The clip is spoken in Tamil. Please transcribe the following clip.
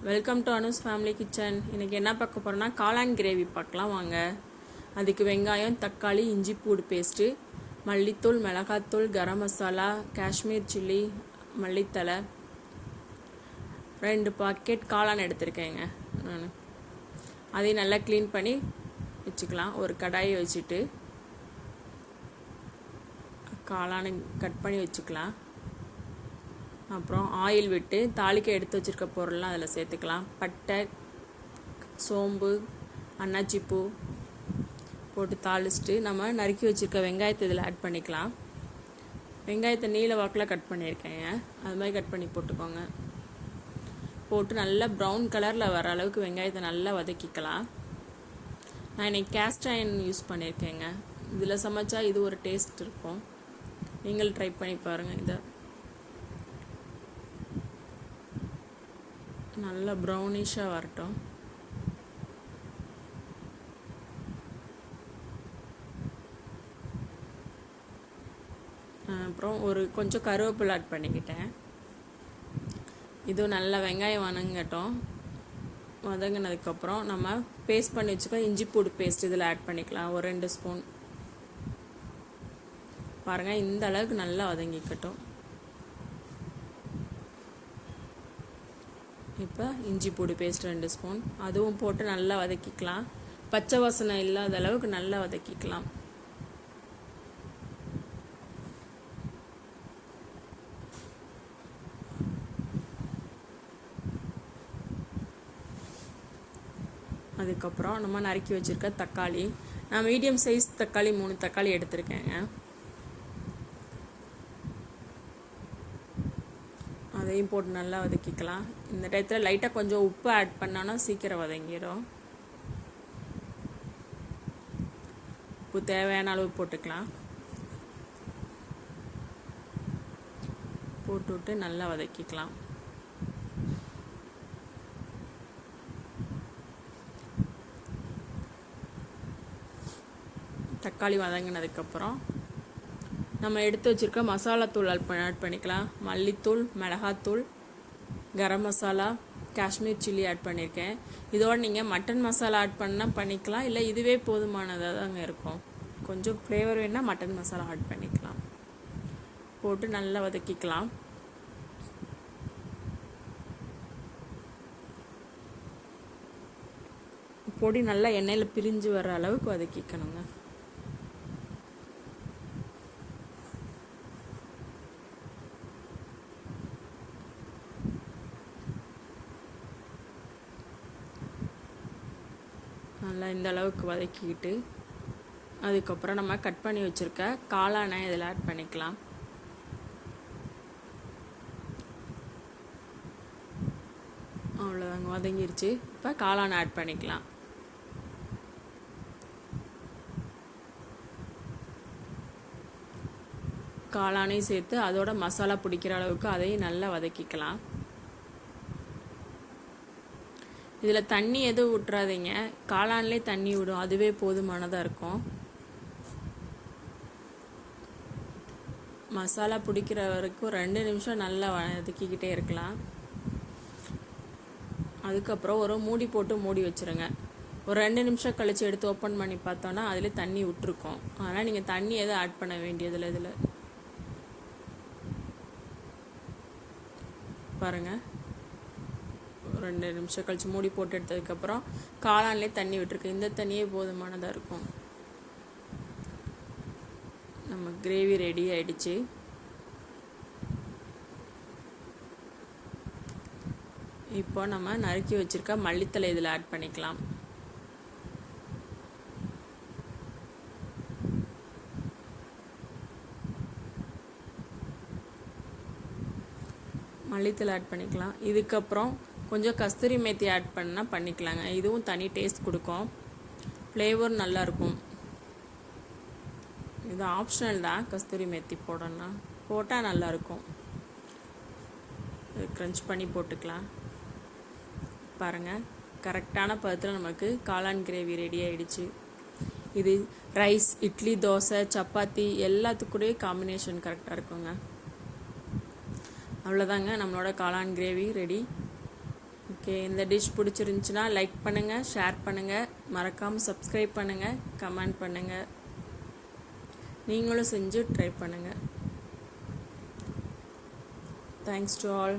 Welcome to Anu's family kitchen. இன்றைக்கி என்ன பார்க்க போகிறோன்னா காளான் கிரேவி பார்க்கலாம் வாங்க. அதுக்கு வெங்காயம், தக்காளி, இஞ்சி பூடு பேஸ்ட்டு, மல்லித்தூள், மிளகாத்தூள், கரம் மசாலா, காஷ்மீர் சில்லி, மல்லித்தலை, 2 பாக்கெட் காளான் எடுத்திருக்கேங்க நான். அதையும் நல்லா க்ளீன் பண்ணி வச்சுக்கலாம். ஒரு கடாயை வச்சுட்டு காளானை கட் பண்ணி வச்சுக்கலாம். அப்புறம் ஆயில் விட்டு தாளிக்க எடுத்து வச்சுருக்க பொருள்லாம் அதில் சேர்த்துக்கலாம். பட்டை, சோம்பு, அன்னாச்சிப்பூ போட்டு தாளிச்சிட்டு நம்ம நறுக்கி வச்சுருக்க வெங்காயத்தை இதில் ஆட் பண்ணிக்கலாம். வெங்காயத்தை நீல வாக்கில் கட் பண்ணியிருக்கேங்க, அது மாதிரி கட் பண்ணி போட்டுக்கோங்க. போட்டு நல்லா ப்ரௌன் கலரில் வர அளவுக்கு வெங்காயத்தை நல்லா வதக்கிக்கலாம். நான் இன்றைக்கி கேஸ்ட் அயர்ன் யூஸ் பண்ணியிருக்கேங்க. இதில் சமைச்சா இது ஒரு டேஸ்ட் இருக்கும். நீங்கள் ட்ரை பண்ணி பாருங்கள். இதை நல்லா ப்ரௌனிஷாக வரட்டும். அப்புறம் கொஞ்சம் கருவேப்பிலை ஆட் பண்ணிக்கிட்டேன். இதுவும் நல்லா வெங்காயம் வதங்கட்டும். வதங்கினதுக்கப்புறம் நம்ம பேஸ்ட் பண்ணி வச்சுக்க இஞ்சி பூடு பேஸ்ட் இதில் ஆட் பண்ணிக்கலாம். ஒரு 2 ஸ்பூன் பாருங்கள். இந்த அளவுக்கு நல்லா வதங்கிக்கட்டும். இப்போ இஞ்சி பூடு பேஸ்ட் 2 ஸ்பூன் அதுவும் போட்டு நல்லா வதக்கிக்கலாம். பச்சை வாசனை இல்லாத அளவுக்கு நல்லா வதக்கிக்கலாம். அதுக்கப்புறம் நம்ம நறுக்கி வச்சுருக்க தக்காளி, நான் மீடியம் சைஸ் தக்காளி 3 தக்காளி எடுத்திருக்கேங்க. அதையும் போட்டு நல்லா வதக்கிக்கலாம். இந்த டயத்தில் லைட்டாக கொஞ்சம் உப்பு ஆட் பண்ணோன்னா சீக்கிரம் வதங்கிடும். உப்பு தேவையான அளவு போட்டுக்கலாம். போட்டுவிட்டு நல்லா வதக்கிக்கலாம். தக்காளி வதங்கினதுக்கப்புறம் நம்ம எடுத்து வச்சுருக்க மசாலாத்தூள் ஆட் பண்ணிக்கலாம். மல்லித்தூள், மிளகாத்தூள், கரம் மசாலா, காஷ்மீர் சில்லி ஆட் பண்ணியிருக்கேன். இதோடு நீங்கள் மட்டன் மசாலா ஆட் பண்ணால் பண்ணிக்கலாம், இல்லை இதுவே போதுமானதாக தாங்க இருக்கும். கொஞ்சம் ஃப்ளேவர் வேணால் மட்டன் மசாலா ஆட் பண்ணிக்கலாம். போட்டு நல்லா வதக்கிக்கலாம். பொடி நல்லா எண்ணெயில் பிரிஞ்சு வர அளவுக்கு வதக்கிக்கணுங்க. நல்லா இந்த அளவுக்கு வதக்கிக்கிட்டு அதுக்கப்புறம் நம்ம கட் பண்ணி வச்சுருக்க காளானை இதில் ஆட் பண்ணிக்கலாம். அவ்வளோதாங்க, வதங்கிருச்சு. இப்போ காளானை ஆட் பண்ணிக்கலாம். காளானையும் சேர்த்து அதோட மசாலா பிடிக்கிற அளவுக்கு அதையும் நல்லா வதக்கிக்கலாம். இதில் தண்ணி எதுவும் விட்டுறாதீங்க, காளான்லேயே தண்ணி விடும், அதுவே போதுமானதாக இருக்கும். மசாலா பிடிக்கிற வரைக்கும் 2 நிமிஷம் நல்லா வதக்கிக்கிட்டே இருக்கலாம். அதுக்கப்புறம் ஒரு மூடி போட்டு மூடி வச்சுருங்க. ஒரு 2 நிமிஷம் கழித்து எடுத்து ஓப்பன் பண்ணி பார்த்தோன்னா அதில் தண்ணி விட்டுருக்கோம். அதனால் நீங்கள் தண்ணி எதுவும் ஆட் பண்ண வேண்டியதில்லை. இதில் பாருங்கள், 2 நிமிஷம் கழித்து மூடி போட்டு எடுத்ததுக்கப்புறம் காளான்லேயே தண்ணி விட்டுருக்கு. இந்த தண்ணியே போதுமானதாக இருக்கும். நம்ம கிரேவி ரெடி ஆயிடுச்சு. இப்போ நம்ம நறுக்கி வச்சுருக்க மல்லித்தலை இதில் ஆட் பண்ணிக்கலாம். மல்லித்தலை ஆட் பண்ணிக்கலாம். இதுக்கப்புறம் கொஞ்சம் கஸ்தூரி மேத்தி ஆட் பண்ணால் பண்ணிக்கலாங்க. இதுவும் தனி டேஸ்ட் கொடுக்கும், ஃப்ளேவர் நல்லாயிருக்கும். இது ஆப்ஷனல் தான், கஸ்தூரி மேத்தி போடணும், போட்டால் நல்லாயிருக்கும். க்ரன்ச் பண்ணி போட்டுக்கலாம். பாருங்கள், கரெக்டான பதத்தில் நமக்கு காளான் கிரேவி ரெடி ஆகிடுச்சு. இது ரைஸ், இட்லி, தோசை, சப்பாத்தி எல்லாத்துக்கூடயே காம்பினேஷன் கரெக்டாக இருக்குங்க. அவ்வளோதாங்க, நம்மளோட காளான் கிரேவி ரெடி. ஓகே, இந்த டிஷ் பிடிச்சிருந்துச்சுன்னா லைக் பண்ணுங்கள், ஷேர் பண்ணுங்கள், மறக்காமல் சப்ஸ்கிரைப் பண்ணுங்கள், கமெண்ட் பண்ணுங்கள். நீங்களும் செஞ்சு ட்ரை பண்ணுங்கள். Thanks to all.